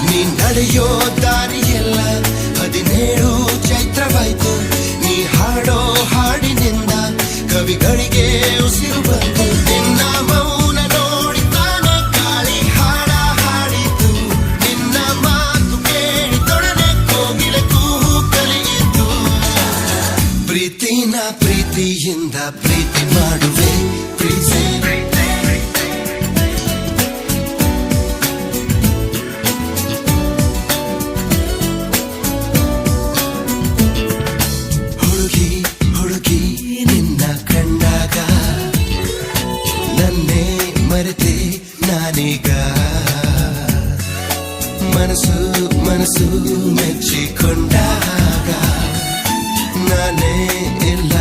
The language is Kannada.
ನೀ ನಡೆಯೋ ದಾರಿಯೆಲ್ಲ 17 ಚೈತ್ರವಾಯ್ತು. ನೀ ಹಾಡೋ ಹಾಡಿನಿಂದ ಕವಿಗಳಿಗೆ ಉಸಿರು ಬಂತು. ನಿನ್ನ ಮೌನ ನೋಡಿತಾನೆ ಗಾಳಿ ಹಾಡ ಹಾಡಿತು. ನಿನ್ನ ಮಾತು ಕೇಳಿದೊಡನೆ ಕೋಗಿಲೆ ಕೂಹು ಕಲಿಯಿತು. ಪ್ರೀತಿನ ಪ್ರೀತಿಯಿಂದ ಪ್ರೀತಿ ಮಾಡುವೆ ಪ್ರೀತಿ. ಹುಡುಗಿ ನಿನ್ನ ಕಂಡಾಗ ನನ್ನೇ ಮರೆತೆ ನಾನೀಗ. ಮನಸ್ಸು ಮೆಚ್ಚಿಕೊಂಡಾಗ ನಾನೇ ಇಲ್ಲ